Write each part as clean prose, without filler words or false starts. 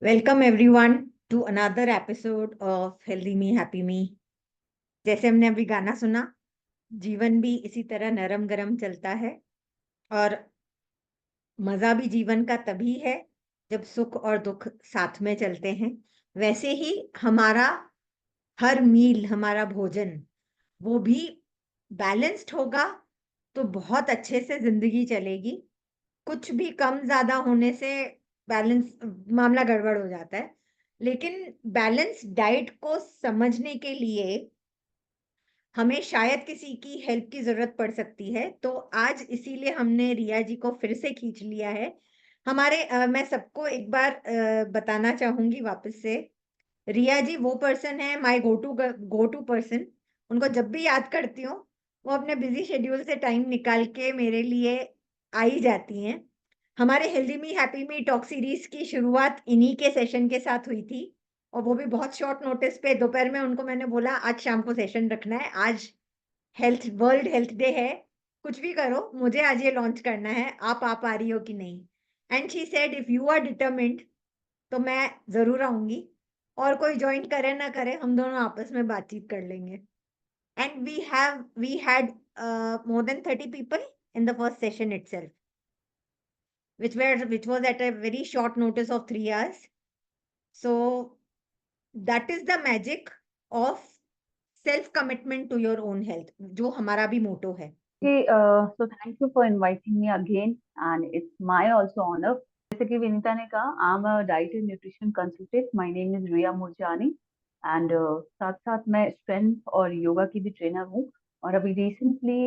Welcome everyone to another episode of healthy me happy me. जैसे हमने अभी गाना सुना, जीवन भी इसी तरह नरम गरम चलता है और मजा भी जीवन का तभी है जब सुख और दुख साथ में चलते हैं। वैसे ही हमारा हर मील, हमारा भोजन, वो भी बैलेंस्ड होगा तो बहुत अच्छे से जिंदगी चलेगी। कुछ भी कम ज्यादा होने से बैलेंस मामला गड़बड़ हो जाता है। लेकिन बैलेंस डाइट को समझने के लिए हमें शायद किसी की हेल्प की जरूरत पड़ सकती है, तो आज इसीलिए हमने रिया जी को फिर से खींच लिया है। मैं सबको एक बार बताना चाहूंगी वापस से। रिया जी वो पर्सन है, माय गो टू पर्सन। उनको जब भी याद करती हूँ, वो अपने बिजी शेड्यूल से टाइम निकाल के मेरे लिए आ ही जाती हैं। हमारे healthy me happy me talk series की शुरुआत इन्हीं के सेशन के साथ हुई थी, और वो भी बहुत शॉर्ट नोटिस पे। दोपहर में उनको मैंने बोला आज शाम को सेशन रखना है, आज वर्ल्ड हेल्थ डे है, कुछ भी करो, मुझे आज ये लॉन्च करना है, आप आ पा रही हो कि नहीं। And she said if you are determined तो मैं जरूर आऊंगी, और कोई ज्वाइन करे ना करे, हम दोनों आपस में बातचीत कर लेंगे। And we had more than 30 people in the first session itself, which was at a very short notice of 3 hours. So that is the magic of self commitment to your own health, जो हमारा भी मोटो है। Okay, so thank you for inviting me again, and it's my also honor. जैसे कि विनीता ने कहा, I'm a diet and nutrition consultant. My name is Riya Murjani, and साथ साथ मैं स्ट्रेंथ और योगा की भी ट्रेनर हूँ। और अभी रिसेंटली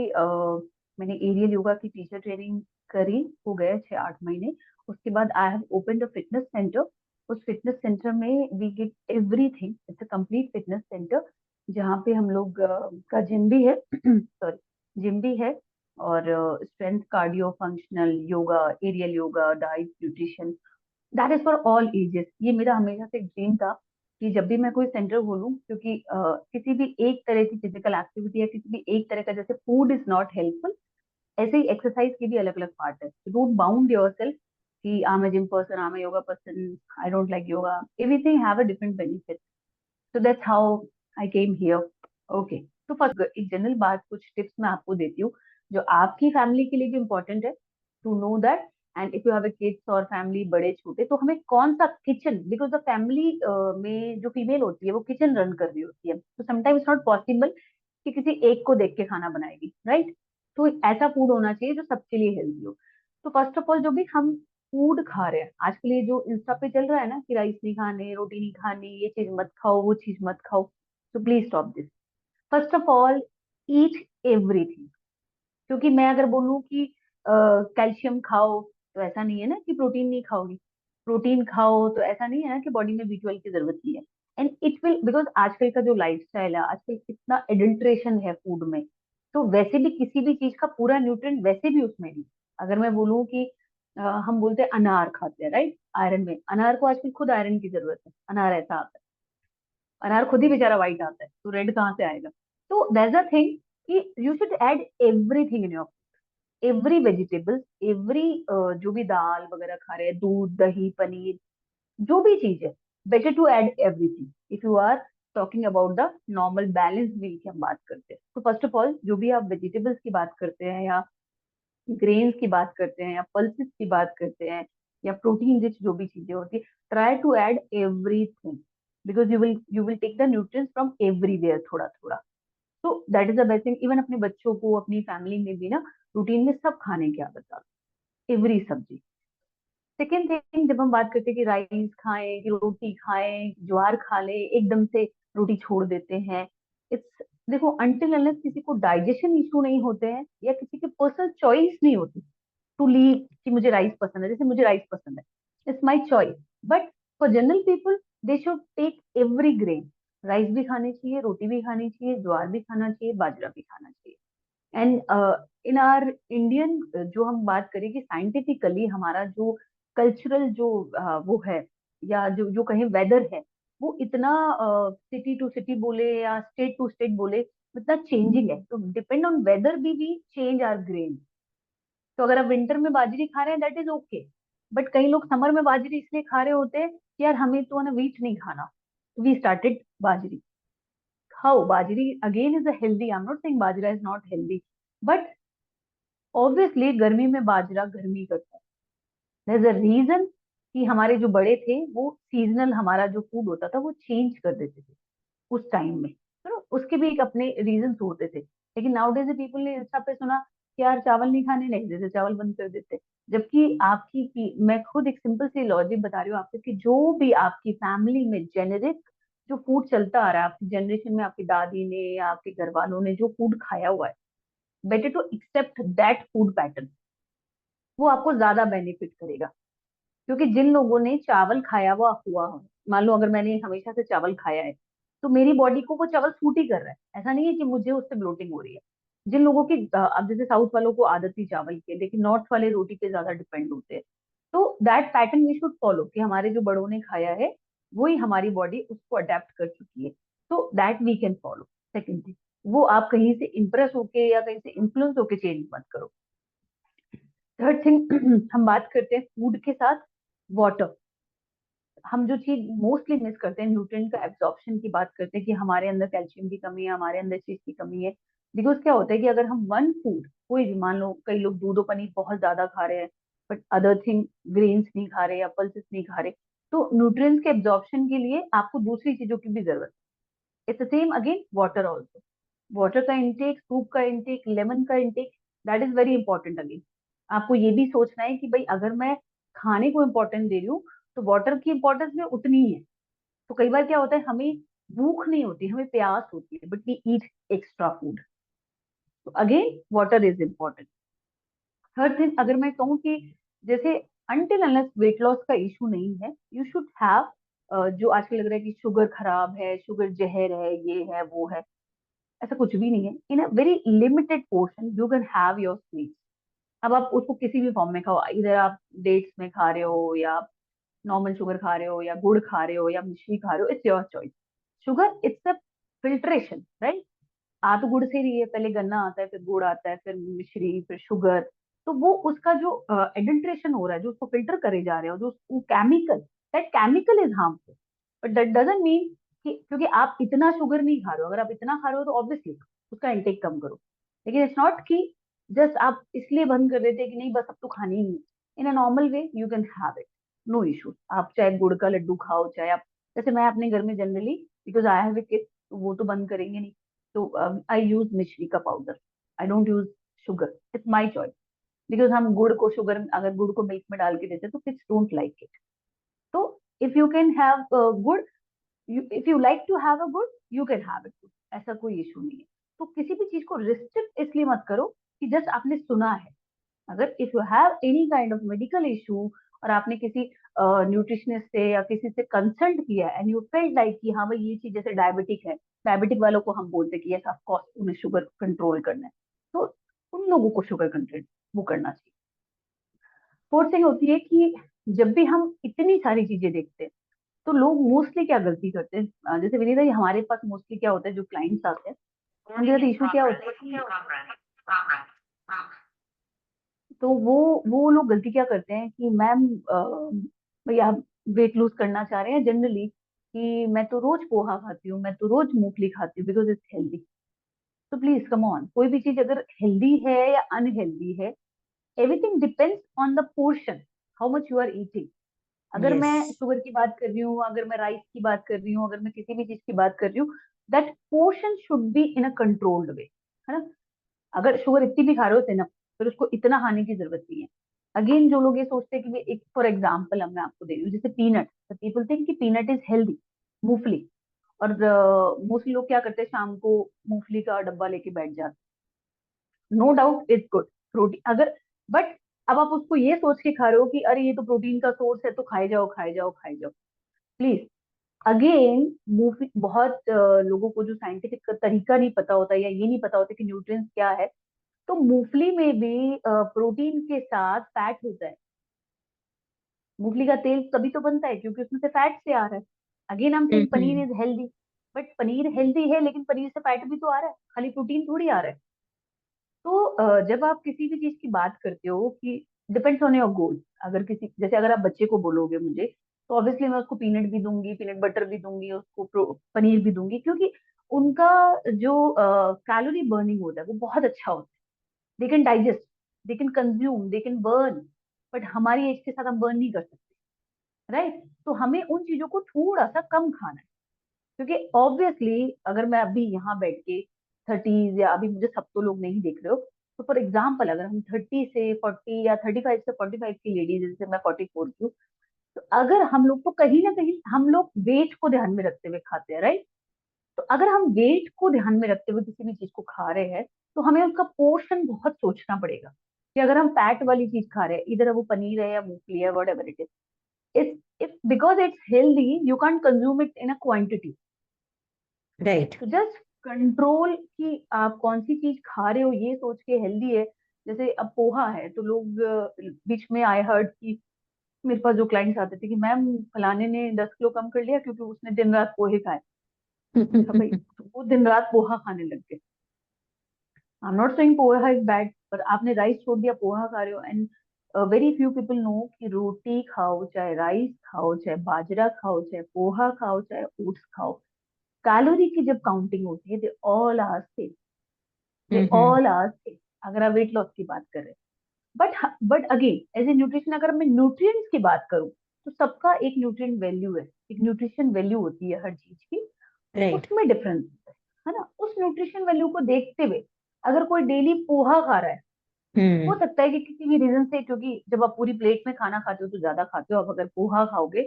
मैंने एरियल योगा की टीचर ट्रेनिंग करी, हो गए 6-8 महीने। उसके बाद I have open a fitness centre. उस फिटनेस सेंटर में we give everything, it's a complete fitness centre, जहाँ पे हम लोग का जिम भी है सॉरी, जिम भी है, और strength, cardio, functional yoga, aerial yoga, diet, nutrition, that is for all ages. ये मेरा हमेशा से एक ड्रीम था कि जब भी मैं कोई सेंटर खोलूं, क्योंकि किसी भी एक तरह की फिजिकल एक्टिविटी या किसी भी एक तरह का, जैसे फूड इज नॉट हेल्पफुल, ऐसे ही एक्सरसाइज के भी अलग अलग पार्ट है। डोंट बाउंड योर सेल्फ कि I am a gym person, I am a yoga person, I don't like yoga, everything have a different benefit. So that's how I came here. Okay, तो first एक general बात, कुछ tips मैं आपको देती हूँ जो आपकी फैमिली के लिए भी इम्पोर्टेंट है to know that. And if you have kids और फैमिली बड़े छोटे, तो हमें कौन सा किचन, बिकॉज द फैमिली में जो फीमेल होती है वो किचन रन कर रही होती है, तो समटाइम्स नॉट पॉसिबल कि किसी एक को देख के खाना बनाएगी, राइट? तो ऐसा फूड होना चाहिए जो सबके लिए हेल्दी हो। तो फर्स्ट ऑफ ऑल, जो भी हम फूड खा रहे हैं आजकल, ये जो इंस्टा पे चल रहा है ना कि राइस नहीं खाने, रोटी नहीं खानी, ये चीज मत खाओ, वो चीज मत खाओ, तो please stop this. First of all, eat everything. क्योंकि मैं अगर बोलूँ कि कैल्शियम खाओ, तो ऐसा नहीं है ना कि प्रोटीन नहीं खाओगी। प्रोटीन खाओ तो ऐसा नहीं है ना कि बॉडी में B12 की जरूरत नहीं है। एंड इट विल, बिकॉज आजकल का जो लाइफस्टाइल है, आजकल इतना एडल्ट्रेशन है फूड में, तो वैसे भी किसी भी चीज का पूरा न्यूट्रिएंट वैसे भी उसमें नहीं। अगर मैं बोलूँ कि हम बोलते हैं अनार खाते हैं, राइट? आयरन में, अनार को आजकल खुद आयरन की जरूरत है, अनार ऐसा आता है, अनार खुद ही बेचारा व्हाइट आता है, तो रेड कहाँ से आएगा? तो दैट्स अ थिंग कि you should add everything in your, every vegetable, every, जो भी दाल वगैरह खा रहे हैं, दूध, दही, पनीर, जो भी चीज है, better to add everything if you are talking about the normal balance meal की हम बात करते हैं। तो फर्स्ट ऑफ ऑल, जो भी आप वेजिटेबल्स की बात करते हैं, या ग्रेन्स की बात करते हैं, या पल्सेस की बात करते हैं, या प्रोटीन रिच जो भी चीजें होती है, try to add everything, because you will take the nutrients from everywhere, थोड़ा थोड़ा। तो that is the best thing. Even अपने बच्चों को, अपनी फैमिली में भी ना, रूटीन में सब खाने की आदत डालो, एवरी सब्जी। सेकेंड थिंग, जब हम बात करते हैं कि राइस खाएं कि रोटी खाएं, ज्वार खा लें, एकदम से रोटी छोड़ देते हैं, इट्स, देखो, अनटिल अनलेस किसी को डाइजेशन इशू नहीं होते हैं, या किसी की पर्सनल चॉइस नहीं होती टू लीव कि मुझे राइस पसंद है, जैसे मुझे राइस पसंद है, it's my choice. But for general people, they should take every grain. Rice भी खाने चाहिए, रोटी भी खानी चाहिए, ज्वार भी खाना चाहिए, बाजरा भी खाना चाहिए। एंड इन आर इंडियन, जो हम बात करें कि साइंटिफिकली हमारा जो कल्चरल जो वो है, या जो जो कहें वेदर है, वो इतना सिटी टू सिटी बोले या स्टेट टू स्टेट बोले, इतना चेंजिंग है, तो डिपेंड ऑन वेदर भी वी चेंज आर ग्रेन। तो अगर आप विंटर में बाजरी खा रहे हैं, दैट इज ओके, बट कई लोग समर में बाजरी इसलिए खा रहे होते हैं कि यार हमें तो है ना वीट नहीं खाना, वी स्टार्टेड बाजरी। खाओ बाजरी, again is a healthy, I am not saying bajra is not healthy, but obviously गर्मी में बाजरा गर्मी करता है। देयर इज अ रीजन कि हमारे जो बड़े थे वो सीजनल हमारा जो फूड होता था वो चेंज कर देते थे उस टाइम में, उसके भी एक अपने रीजन होते थे। लेकिन नाउडेज पीपल ने इंस्टा पे सुना कि यार चावल नहीं खाने, नहीं देते, चावल बंद कर देते। जबकि मैं खुद एक सिंपल सी लॉजिक बता रही हूँ आपको कि जो भी आपकी फैमिली में जेनेरिक जो फूड चलता आ रहा है, आपकी जनरेशन में आपकी दादी ने या आपके घर वालों ने जो फूड खाया हुआ है, better to accept that food pattern, वो आपको ज्यादा बेनिफिट करेगा। क्योंकि जिन लोगों ने चावल खाया हुआ हो, मान लो अगर मैंने हमेशा से चावल खाया है, तो मेरी बॉडी को वो चावल सूट ही कर रहा है, ऐसा नहीं है कि मुझे उससे ब्लोटिंग हो रही है। जिन लोगों की अब जैसे साउथ वालों को आदत थी चावल की, लेकिन नॉर्थ वाले रोटी पे ज्यादा डिपेंड होते हैं, तो that pattern we should follow कि हमारे जो बड़ों ने खाया है वही हमारी बॉडी उसको अडेप्ट कर चुकी है, तो that we can follow. Second thing, वो आप कहीं से इंप्रेस होके या कहीं से इन्फ्लुएंस होके चेंज मत करो। थर्ड थिंग, हम बात करते हैं फूड के साथ वाटर। हम जो चीज मोस्टली मिस करते हैं, न्यूट्रिएंट का एब्जॉर्प्शन की बात करते हैं कि हमारे अंदर कैल्शियम की कमी है, हमारे अंदर चीज की कमी है। बिकॉज क्या होता है कि अगर हम वन फूड कोई भी, मान लो कई लोग दूध और पनीर बहुत ज्यादा खा रहे हैं बट अदर थिंग ग्रेन्स नहीं खा रहे या पल्सेस नहीं खा रहे, तो न्यूट्रिएंट्स के एब्जॉर्प्शन के लिए आपको दूसरी चीजों की भी जरूरत है। It's same again water also, water का इंटेक, सूप का इंटेक, लेमन का intake, that is very important. Again आपको ये भी सोचना है कि भाई अगर मैं खाने को इम्पोर्टेंस दे रही हूँ तो वाटर की इंपॉर्टेंस में उतनी ही है। तो कई बार क्या होता है, हमें भूख नहीं होती, हमें प्यास होती है, but we eat extra food. तो again water is important. Third thing, अगर मैं कहूँ कि जैसे अनटिल अनलेस वेट लॉस का इशू नहीं है, यू शुड हैव, जो आजकल लग रहा है कि शुगर खराब है, शुगर जहर है, ये है वो है, ऐसा कुछ भी नहीं है। In a very limited portion you can have your sweets. अब आप उसको किसी भी फॉर्म में खाओ, इधर आप डेट्स में खा रहे हो या नॉर्मल शुगर खा रहे हो या गुड़ खा रहे हो या मिश्री खा रहे हो, it's your choice. Sugar it's a filtration, right? आ तो गुड़ से ही रही है, पहले गन्ना आता है, फिर गुड़ आता है, फिर मिश्री, फिर शुगर। तो वो उसका जो एडल्ट्रेशन हो रहा है, जो उसको फिल्टर करे जा रहे हो, जो chemical, that chemical is harmful. But that doesn't mean कि क्योंकि आप इतना शुगर नहीं खा रहे हो, अगर आप इतना खा रहे हो तो ऑब्वियसली उसका इंटेक कम करो। लेकिन इट्स नॉट कि जस्ट आप इसलिए बंद कर देते कि नहीं बस अब तो खानी ही नहीं। In a normal way you can have it, no issue. आप चाहे गुड़ का लड्डू खाओ, चाहे आप, जैसे मैं अपने घर में generally, because I have a kid, तो वो तो बंद करेंगे नहीं, तो आई यूज मिश्री का powder, I don't use sugar, it's my choice. Because हम गुड़ को शुगर, अगर गुड़ को मिल्क में डाल के देते तो किड्स डोंट लाइक इट। तो इफ यू कैन हैव गुड़, if you like to have a गुड, यू कैन हैव इट, ऐसा कोई इशू नहीं है। तो किसी भी चीज को रिस्ट्रिक्ट इसलिए मत करो कि जस्ट आपने सुना है। अगर if you have any kind of medical issue और आपने किसी न्यूट्रिशनिस्ट से या किसी से कंसल्ट किया एंड यू फेल्ट लाइक कि हाँ भाई ये चीज, जैसे डायबिटिक है, डायबिटिक वालों को हम बोलते हैं कि यस ऑफ कोर्स उन्हें शुगर कंट्रोल करना है, तो उन लोगों को शुगर कंट्रोल वो करना चाहिए। फोर्थ थिंग होती है कि जब भी हम इतनी सारी चीजें देखते हैं तो लोग मोस्टली क्या गलती करते हैं, जैसे विनीता जी हमारे पास मोस्टली क्या होता है, जो क्लाइंट्स आते हैं उनके साथ इशू क्या होता है कि, तो वो लोग गलती क्या करते हैं कि मैम भैया आप वेट लूज करना चाह रहे हैं जनरली, कि मैं तो रोज पोहा खाती हूँ, मैं तो रोज मूंगफली खाती हूँ बिकॉज इट्स हेल्दी। तो प्लीज कम ऑन, कोई भी चीज अगर हेल्दी है या अनहेल्दी है, everything depends on the portion, how much you are eating. अगर मैं यस, शुगर की बात कर रही हूँ, अगर मैं राइस की बात कर रही हूँ, अगर मैं किसी भी चीज की बात कर रही हूँ, that portion should be in a controlled way, है ना? अगर शुगर इतनी भी खा रहे हो थे ना, फिर उसको इतना खाने की जरूरत नहीं है। अगेन जो लोग ये सोचते हैं कि भाई, एक फॉर एग्जाम्पल अब मैं आपको दे रही हूँ, जैसे पीनट, पीपल थिंक कि पीनट इज हेल्दी, मूंगफली। और मोस्टली लोग क्या करते हैं, शाम को मूंगफली का डब्बा लेके बैठ जाते हैं। No doubt it's good protein, अगर, बट अब आप उसको ये सोच के खा रहे हो कि अरे ये तो प्रोटीन का सोर्स है तो खाए जाओ खाए जाओ खाए जाओ, प्लीज। अगेन मूवी बहुत लोगों को जो साइंटिफिक तरीका नहीं पता होता या ये नहीं पता होता कि न्यूट्रिएंट्स क्या है, तो मूंगफली में भी प्रोटीन के साथ फैट होता है। मूंगफली का तेल तभी तो बनता है क्योंकि उसमें से फैट से आ रहा है। Again I am saying paneer hmm, is healthy, but paneer healthy है लेकिन पनीर से फैट भी तो आ रहा है, खाली प्रोटीन थोड़ी आ रहा है। तो जब आप किसी भी चीज की बात करते हो कि डिपेंड्स ऑन योर गोल। अगर किसी, जैसे अगर आप बच्चे को बोलोगे मुझे, तो ऑब्वियसली मैं उसको पीनट भी दूंगी, पीनट बटर भी दूंगी, उसको पनीर भी दूंगी, क्योंकि उनका जो कैलोरी बर्निंग होता है वो बहुत अच्छा होता है। They can digest, they can consume, they can burn. But हमारी एज के साथ हम बर्न नहीं कर सकते, राइट? तो हमें उन चीजों को थोड़ा सा कम खाना है, क्योंकि ऑब्वियसली अगर मैं अभी यहाँ बैठ के थर्टीज, या अभी मुझे सब तो लोग नहीं देख रहे हो, तो फॉर एग्जाम्पल अगर हम 30 से 40 या 35 से 45 की लेडीज, जैसे मैं 44 की हूँ, तो अगर हम लोग, तो कहीं ना कहीं हम लोग वेट को ध्यान में रखते हुए खाते हैं, राइट? तो अगर हम वेट को ध्यान में रखते हुए किसी भी चीज को खा रहे हैं, तो हमें उसका पोर्शन बहुत सोचना पड़ेगा। कि अगर हम फैट वाली चीज खा रहे हैं, इधर वो पनीर है या मूंगफली है, what ever it is, it's because it's healthy, you can consume it in a quantity. Right. तो जस्ट कंट्रोल कि आप कौन सी चीज खा रहे हो, ये सोच के हेल्दी है। जैसे अब पोहा है, तो लोग बीच में आई हर्ड कि मेरे पास जो क्लाइंट्स आते थे कि मैम फलाने ने 10 किलो कम कर लिया क्योंकि उसने दिन रात पोहे खाए। अच्छा भाई, तो वो दिन रात पोहा खाने लग गए। I am not saying poha is bad, पर आपने राइस छोड़ दिया, पोहा खा रहे हो। And very few people know कि रोटी खाओ, चाहे राइस खाओ, चाहे बाजरा खाओ, चाहे पोहा खाओ, चाहे ओट्स खाओ, कैलोरी की जब काउंटिंग होती है, they all are same, they hmm. All are same, अगर आप वेट लॉस की बात कर रहे हैं। But again as a nutrition, अगर मैं न्यूट्रिएंट्स की बात करूं, तो सबका एक न्यूट्रिएंट वैल्यू है, एक न्यूट्रिशन वैल्यू होती है हर चीज की। राइट। उसमें डिफरेंस है ना। उस न्यूट्रिशन वैल्यू को देखते हुए अगर कोई डेली पोहा खा रहा है, हो हम्म। सकता है कि किसी भी रीजन से, क्योंकि जब आप पूरी प्लेट में खाना खाते हो तो ज्यादा खाते हो, अब अगर पोहा खाओगे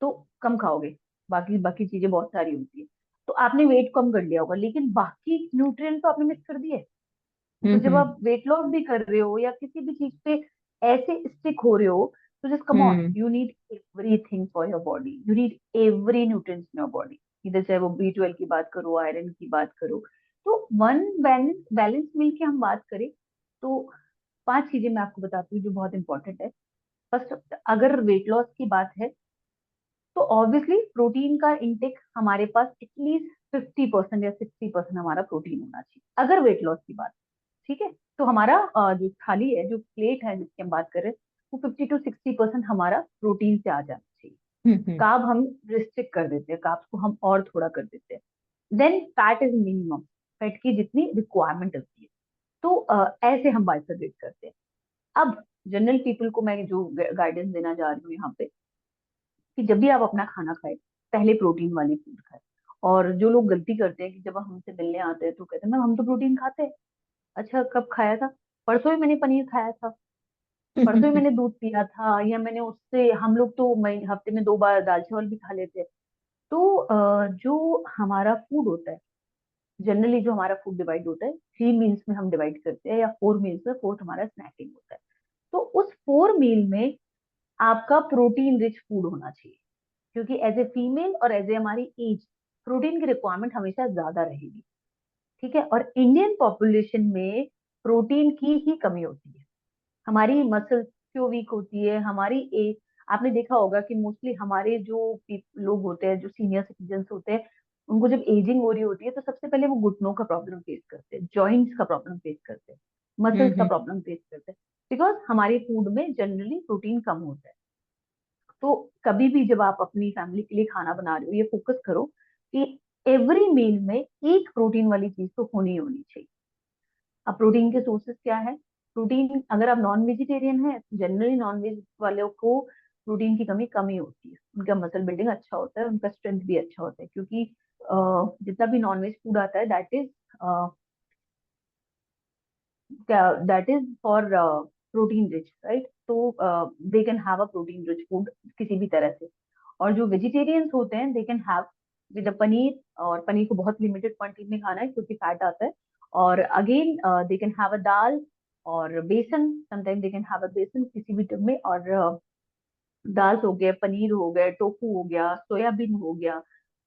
तो कम खाओगे, बाकी बाकी चीजें बहुत सारी होती है, तो आपने वेट कम कर लिया होगा, लेकिन बाकी न्यूट्रिएंट तो आपने मिस कर दिए। तो जब हम्म। आप वेट लॉस भी कर रहे हो या किसी भी चीज पे ऐसे स्टिक हो रहे हो, तो just come on, hmm. You need everything for your body, you need every nutrients in your body. इधर चाहे वो B12 की बात करो, आयरन की बात करो, तो वन बैलेंस बैलेंस मिल के हम बात करें, तो 5 चीजें मैं आपको बताती हूँ जो बहुत इंपॉर्टेंट है। फर्स्ट, अगर वेट लॉस की बात है, तो ऑब्वियसली प्रोटीन का इंटेक हमारे पास एटलीस्ट 50% या 60% हमारा प्रोटीन होना चाहिए, अगर वेट लॉस की बात, ठीक है? तो हमारा जो थाली है, जो प्लेट है जिसकी हम बात कर रहे हैं, वो 50 to 60% हमारा प्रोटीन से आ जाना चाहिए। हम्म। कार्ब हम रिस्ट्रिक्ट कर देते हैं, कार्ब्स को हम और थोड़ा कर देते हैं। Then fat is minimum, fat की जितनी रिक्वायरमेंट होती है। तो ऐसे हम बाइफरकेट करते हैं। अब जनरल पीपल को मैं जो गाइडेंस देना जा रही हूँ यहाँ पे, कि जब भी आप अपना खाना खाए, पहले प्रोटीन वाली फूड खाए। और जो लोग गलती करते हैं कि जब हमसे मिलने आते हैं तो कहते हैं मैम हम तो प्रोटीन खाते हैं। अच्छा, कब खाया था? परसों ही मैंने पनीर खाया था, परसों ही मैंने दूध पिया था, या मैंने उससे, हम लोग तो हफ्ते में 2 बार दाल चावल भी खा लेते हैं। तो जो हमारा फूड होता है, जनरली जो हमारा फूड डिवाइड होता है, 3 मील्स में हम डिवाइड करते हैं, या 4 मील्स में, फोर्थ हमारा स्नैकिंग होता है। तो उस 4 मील में आपका प्रोटीन रिच फूड होना चाहिए, क्योंकि एज ए फीमेल और एज ए हमारी एज, प्रोटीन की रिक्वायरमेंट हमेशा ज्यादा रहेगी, ठीक है? और इंडियन पॉपुलेशन में प्रोटीन की ही कमी होती है, हमारी मसल्स क्यों वीक होती है, हमारी एज, आपने देखा होगा कि मोस्टली हमारे जो लोग होते हैं, जो सीनियर सिटीजन होते हैं, उनको जब एजिंग हो रही होती है, तो सबसे पहले वो घुटनों का प्रॉब्लम फेस करते हैं, जॉइंट्स का प्रॉब्लम फेस करते हैं, मसल्स का हम्म। प्रॉब्लम फेस करते हैं, बिकॉज हमारे फूड में जनरली प्रोटीन कम होता है। तो कभी भी जब आप अपनी फैमिली के लिए खाना बना रहे हो, ये फोकस करो कि एवरी मील में एक प्रोटीन वाली चीज तो होनी ही होनी चाहिए। अब प्रोटीन के सोर्सेस क्या है? प्रोटीन, अगर आप नॉन वेजिटेरियन है, जनरली नॉन वेज वालों को प्रोटीन की कमी कम ही होती है, उनका मसल बिल्डिंग अच्छा होता है, उनका स्ट्रेंथ भी अच्छा होता है, क्योंकि जितना भी नॉन वेज फूड आता है, that is for protein rich, right? तो they can have a protein rich food किसी भी तरह से। और जो वेजिटेरियंस होते हैं, they can have with paneer, और पनीर को बहुत लिमिटेड क्वांटिटी में खाना है क्योंकि फैट आता है। और again they can have a dal और besan, sometime they can have a besan किसी भी टर्म में। और दाल हो गया, पनीर हो गया, टोफू हो गया, सोयाबीन हो गया,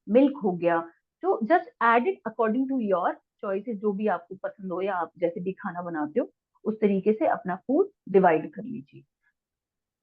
मिल्क हो गया। तो just add it according to your choices, जो भी आपको पसंद हो, या आप जैसे भी खाना बनाते हो उस तरीके से अपना फूड डिवाइड कर लीजिए।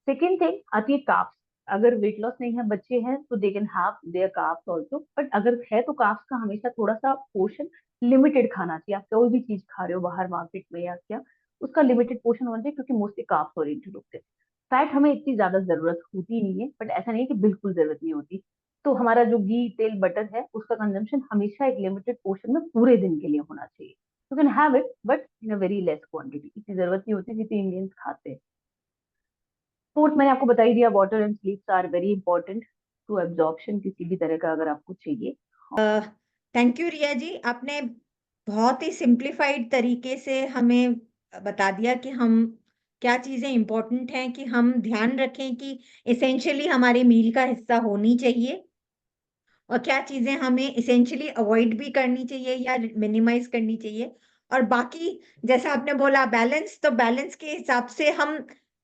सेकेंड थिंग आती है कार्ब्स। अगर वेट लॉस नहीं है, बच्चे हैं, तो they can have their carbs also, but अगर है तो कार्ब्स का हमेशा थोड़ा सा पोर्शन लिमिटेड खाना चाहिए। आप कोई भी चीज खा रहे हो बाहर मार्केट में या क्या, उसका लिमिटेड पोर्शन होना चाहिए, क्योंकि मोस्टली कार्ब्स ओरिएंटेड होते हैं। फैट हमें इतनी ज्यादा जरूरत होती नहीं है, बट ऐसा नहीं है कि बिल्कुल जरूरत नहीं होती। तो हमारा जो घी तेल बटर है उसका कंजम्पशन हमेशा एक लिमिटेड पोर्शन में पूरे दिन के लिए होना चाहिए। You can have it but in a very less quantity, इतनी जरूरत नहीं होती जितनी इंडियंस खाते हैं। फोर्थ मैंने आपको बता ही दिया, water and sleeps are very important to absorption किसी भी तरह का अगर आपको चाहिए। थैंक यू रिया जी, आपने बहुत ही सिंप्लीफाइड तरीके से हमें बता दिया कि हम क्या चीजें इंपॉर्टेंट हैं कि हम ध्यान रखें कि इसेंशियली हमारे मील का हिस्सा होनी चाहिए, और क्या चीजें हमें इसेंशियली अवॉइड भी करनी चाहिए या मिनिमाइज करनी चाहिए। और बाकी जैसा आपने बोला बैलेंस, तो बैलेंस के हिसाब से हम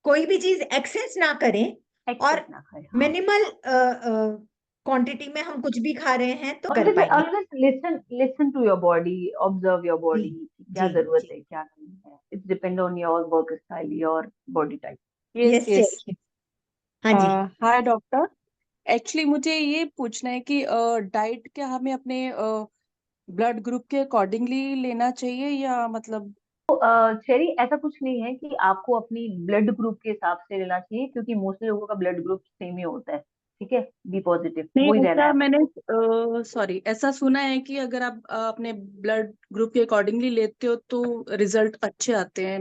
कोई भी चीज एक्सेस ना करें एक्सेस और ना खाए, हाँ। मिनिमल क्वांटिटी में हम कुछ भी खा रहे हैं तो कर ऑलवेज पाएंगे। Always listen listen to your body, observe your जी बॉडी, क्या जी जरूरत जी। है क्या नहीं है। It's depend on your work style, your body type. Yes yes yes. Yes. हाँ जी। हाय डॉक्टर, एक्चुअली मुझे ये पूछना है कि डाइट क्या हमें अपने ब्लड ग्रुप के अकॉर्डिंगली लेना चाहिए या मतलब। चेरी, ऐसा कुछ नहीं है कि आपको अपनी ब्लड ग्रुप के हिसाब से लेना चाहिए, क्योंकि मोस्टली लोगों का ब्लड ग्रुप सेम ही होता है। ठीक है, बी पॉजिटिव नहीं, वही रहना है ऐसा मैंने आपको। सॉरी ऐसा सुना है कि अगर आप अपने ब्लड ग्रुप के अकॉर्डिंगली लेते हो तो रिजल्ट अच्छे आते हैं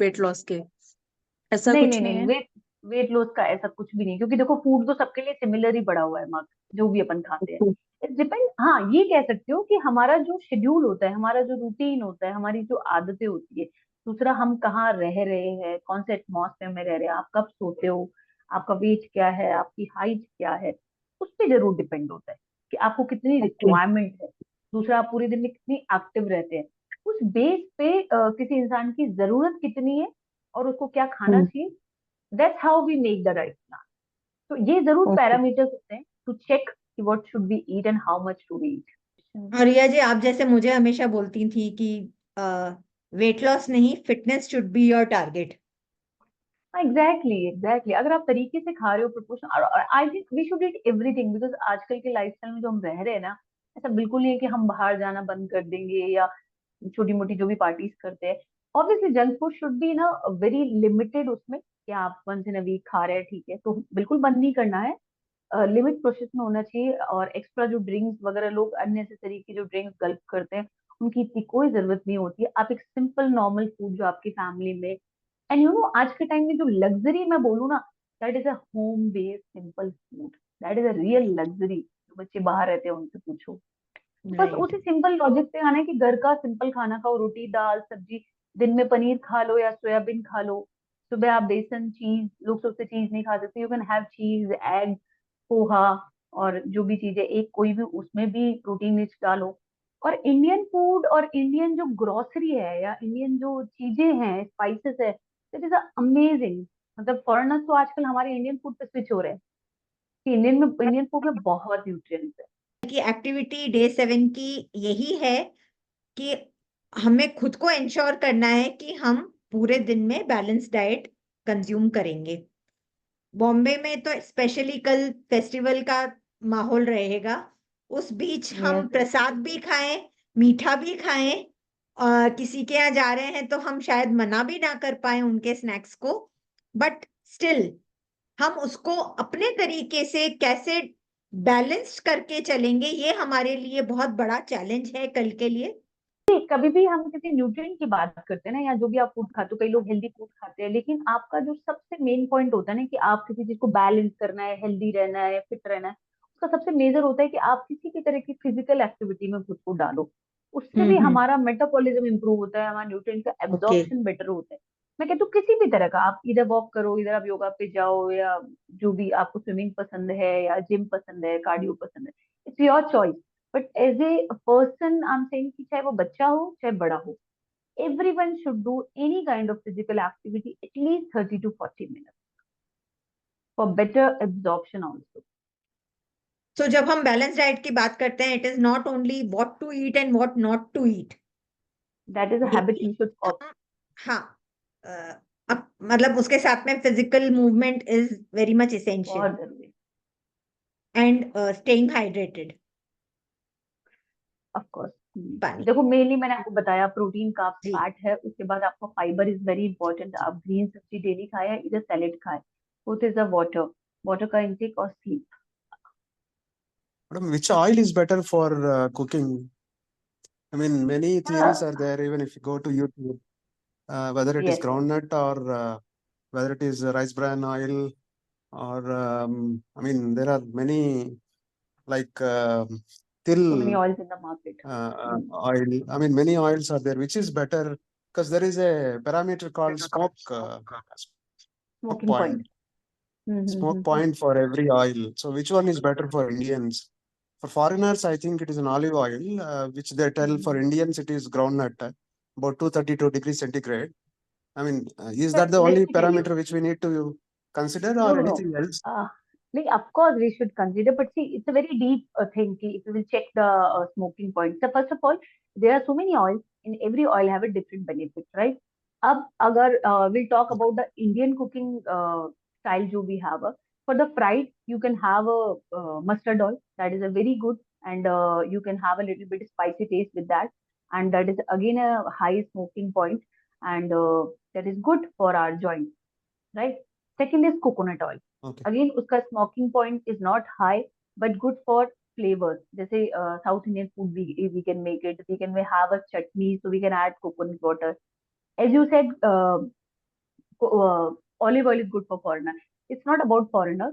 वेट लॉस के। ऐसा नहीं नहीं कुछ नहीं नहीं नहीं, है? वेट वेट लॉस का ऐसा कुछ भी नहीं, क्योंकि देखो फूड तो सबके लिए सिमिलर ही बड़ा हुआ है, मार्क, जो भी अपन खाते हैं। इट डिपेंड, हाँ ये कह सकते हो कि हमारा जो शेड्यूल होता है, हमारा जो रूटीन होता है, हमारी जो आदतें होती है, दूसरा हम कहाँ रह रहे हैं, कौन से एटमॉस्फेयर में रह रहे हैं, आप कब सोते हो, आपका वेट क्या है, आपकी हाइट क्या है, उस पर जरूर डिपेंड होता है कि आपको कितनी ओके। रिक्वायरमेंट है। दूसरा, आप पूरे दिन में कितनी एक्टिव रहते हैं, उस बेस पे किसी इंसान की जरूरत कितनी है और उसको क्या खाना चाहिए, that's how we make the right plan. तो ये जरूर ओके। पैरामीटर्स होते हैं टू चेक कि what should be eat and how much to be eat. और रिया जी, आप जैसे मुझे हमेशा बोलती थी कि वेट लॉस नहीं, fitness should be your target. Exactly exactly, अगर आप तरीके से खा रहे हो प्रोपोर्शन, और I think we should eat everything, because आजकल के लाइफस्टाइल में जो हम रह रहे हैं ना, ऐसा बिल्कुल नहीं है कि हम बाहर जाना बंद कर देंगे या छोटी मोटी जो भी पार्टीज करते हैं। Obviously junk food should be ना वेरी लिमिटेड, उसमें कि आप वंस इन अ वीक खा रहे हैं, ठीक है, तो बिल्कुल बंद नहीं करना है, लिमिट प्रोसेस में होना चाहिए। और एक्स्ट्रा जो ड्रिंक्स वगैरह लोग अननेसेसरी की जो ड्रिंक्स गल्प करते हैं, उनकी इतनी कोई जरूरत नहीं होती है। आप एक सिंपल नॉर्मल फूड जो आपकी फैमिली में, एंड यू नो आज के टाइम में जो लग्जरी मैं बोलूँ ना, that is a home based simple food, that is a real luxury. जो बच्चे बाहर रहते हैं उनसे पूछो, तो बस राइट। उसी सिंपल लॉजिक पे आना है कि घर का सिंपल खाना खाओ, रोटी दाल सब्जी, दिन में पनीर खा लो या सोयाबीन खा लो, सुबह आप बेसन चीज, लोग सोचते चीज नहीं खा सकते, यू कैन हैव चीज एग पोहा, और जो भी चीजें एक कोई भी उसमें भी प्रोटीन रिच डालो। और इंडियन फूड और इंडियन जो ग्रोसरी है या इंडियन जो चीजें हैं, स्पाइसेस है, इट इज अमेजिंग। मतलब फॉरेनर्स तो आजकल हमारे इंडियन फूड पे स्विच हो रहे हैं कि इंडियन फूड में बहुत न्यूट्रिएंट्स है। की एक्टिविटी डे 7 की यही है कि हमें खुद को इंश्योर करना है कि हम पूरे दिन में बैलेंस डाइट कंज्यूम करेंगे। बॉम्बे में तो स्पेशली कल फेस्टिवल का माहौल रहेगा, उस बीच हम यस यस, प्रसाद भी खाएं, मीठा भी खाएं, और किसी के यहाँ जा रहे हैं तो हम शायद मना भी ना कर पाए उनके स्नैक्स को, बट स्टिल हम उसको अपने तरीके से कैसे बैलेंस करके चलेंगे, ये हमारे लिए बहुत बड़ा चैलेंज है कल के लिए। कभी भी हम किसी न्यूट्रिएंट की बात करते हैं ना, या जो भी आप फूड खाते हो, कई लोग हेल्दी फूड खाते हैं, लेकिन आपका जो सबसे मेन पॉइंट होता है ना कि आप किसी चीज को बैलेंस करना है, हेल्दी रहना है, फिट रहना है, उसका सबसे मेजर होता है कि आप किसी भी तरह की फिजिकल एक्टिविटी में खुद को डालो। उससे भी हम्म। हमारा मेटाबॉलिज्म इंप्रूव होता है, हमारा न्यूट्रिएंट का ओके। एब्जॉर्प्शन बेटर होता है। मैं कहती हूँ किसी भी तरह का, आप इधर वॉक करो, इधर आप योगा पे जाओ, या जो भी आपको स्विमिंग पसंद है या जिम पसंद है, कार्डियो पसंद है, it's your choice. But as a person I am saying कि चाहे वो बच्चा हो चाहे बड़ा हो, everyone should do any kind of physical activity at least 30 to 40 minutes for better absorption also. तो जब हम बैलेंस डाइट की बात करते हैं, it is not only what to eat and what not to eat. That is a habit you should हाँ, अ, अब मतलब उसके साथ में physical movement is very much बहुत इसेंशियल, जरूरी है, and staying hydrated. of course. पानी। देखो मेनली मैंने आपको बताया प्रोटीन का जी। फैट है, उसके बाद आपका फाइबर इज वेरी इंपॉर्टेंट। आप ग्रीन सब्जी डेली खाए या इधर सैलेड खाए। Fourth is the water, water का इंटेक और sleep. Madam, which oil is better for cooking? I mean, many theories are there, even if you go to YouTube, whether it is Yes, groundnut or whether it is rice bran oil, or I mean, there are many like so many till oils in the market. oil. I mean, many oils are there. Which is better? Because there is a parameter called smoke Smoking point. point. Smoke point for every oil. So which one is better for Indians? For foreigners, I think it is an olive oil, which they tell for Indians it is groundnut, about 232 degrees centigrade. I mean, is that the Let only me tell you. parameter which we need to consider, No, or no, no. anything else? Of course we should consider, but see, it's a very deep thing. If you will check the smoking point. So first of all, there are so many oils, and every oil have a different benefit, right? अब अगर we'll talk about the Indian cooking style जो we have. For the fried, you can have a mustard oil. That is a very good, and you can have a little bit spicy taste with that, and that is again a high smoking point, and that is good for our joints, right? Second is coconut oil. Okay. Again, उसका smoking point is not high, but good for flavors. जैसे South Indian food, we can make it. We can have a chutney, so we can add coconut water. As you said, olive oil is good for foreigner. It's not about foreigner.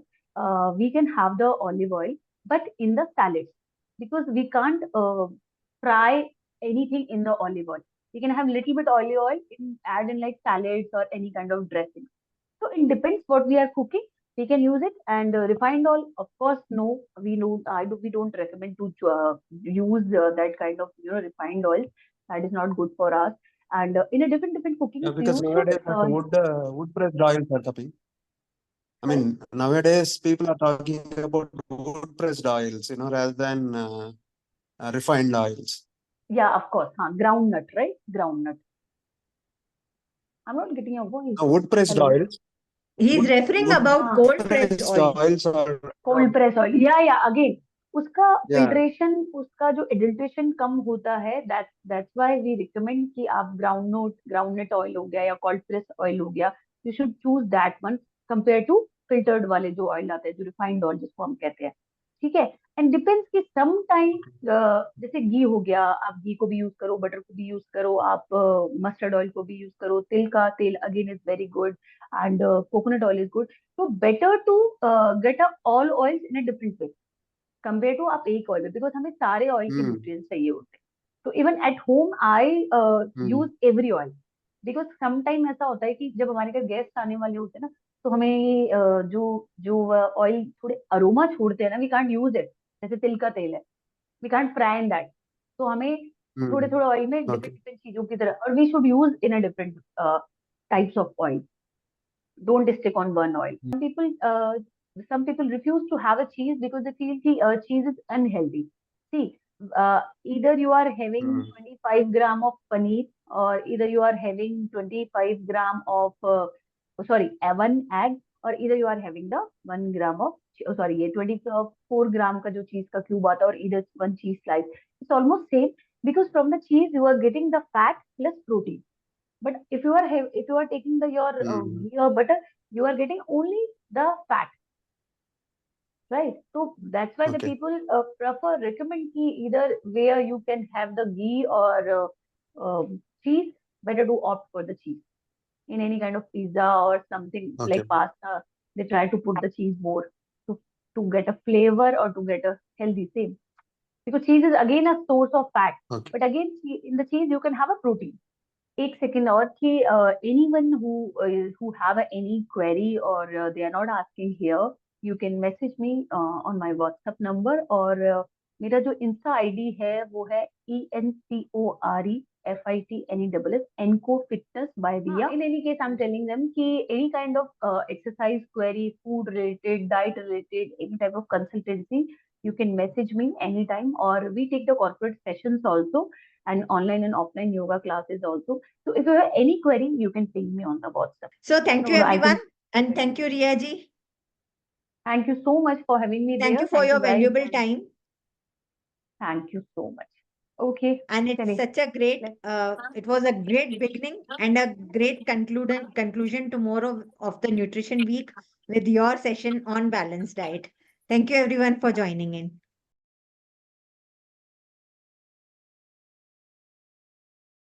We can have the olive oil, but in the salads, because we can't fry anything in the olive oil. We can have little bit olive oil, add in like salads or any kind of dressing. So it depends what we are cooking. We can use it, and refined oil, of course, no. We know we don't recommend to use that kind of refined oil. That is not good for us. And in a different cooking, Yeah, because you should nowadays wood pressed oils are coming. I sorry? mean, nowadays people are talking about wood pressed oils, rather than refined oils. Yeah, of course. Groundnut, right? Groundnut. I'm not getting your voice. Wood pressed Hello. oils. He's referring Wood about cold pressed pressed oil. oils are cold press oil, या again उसका Yeah. Filtration, उसका जो adulteration कम होता है, that's why we recommend कि आप groundnut oil हो गया या कोल्ड प्रेस ऑयल हो गया, you should choose that one compare to filtered वाले जो ऑयल आते हैं, जो रिफाइंड ऑयल जिसको हम कहते हैं, ठीक है? एंड डिपेंड्स कि सम टाइम जैसे घी हो गया, आप घी को भी यूज करो, बटर को भी यूज करो, आप मस्टर्ड ऑयल को भी यूज करो, तिल का तेल again is very good, and coconut oil is good. So better to get all oils in a different way compared to आप एक ऑयल, because हमें सारे ऑयल के न्यूट्रिएंट्स चाहिए होते हैं. तो even at home I use every oil, because some time ऐसा होता है कि जब हमारे घर गेस्ट आने वाले होते हैं ना, तो हमें जो जो ऑयल थोड़े अरोमा छोड़ते हैं ना, वी कांट यूज इट. जैसे तिल का तेल है, we can't fry in that. तो हमें थोड़े थोड़े ऑयल में Okay. डिफरेंट चीजों की तरह, और we should use in a different types of oil. Don't stick on one oil. Some people refuse to have a cheese because they feel cheese is unhealthy. See, either you are having 25 gram of paneer, or either you are having 25 gram of one egg, or either you are having the 1 gram of ये 24 gram का जो चीज का cube आता है, और either one cheese slice. It's almost same, because from the cheese you are getting the fat plus protein. But if you are taking your ghee or butter, you are getting only the fat, right? So that's why the Okay. people recommend either where you can have the ghee or cheese, better to opt for the cheese. In any kind of pizza or something Okay. like pasta, they try to put the cheese more to get a flavor or to get a healthy same. Because cheese is again a source of fat, Okay. but again in the cheese you can have a protein. एक second और कि anyone who have any query or they are not asking here, you can message me on my WhatsApp number, और मेरा जो Insta ID है वो है ENCOREFITNESS ENCO Fitness by Riya. In any case, I'm telling them कि any kind of exercise query, food related, diet related, any type of consultancy, you can message me anytime, or we take the corporate sessions also, and online and offline yoga classes also. So if you have any query, you can ping me on the WhatsApp. So thank you No, I everyone, can- and thank you Riya ji. Thank you so much for having me Thank there. you for your guys. valuable time. Thank you so much. Okay. And it's चलिए. such a great, it was a great beginning and a great conclusion to more of the Nutrition Week with your session on balanced diet. Thank you everyone for joining in.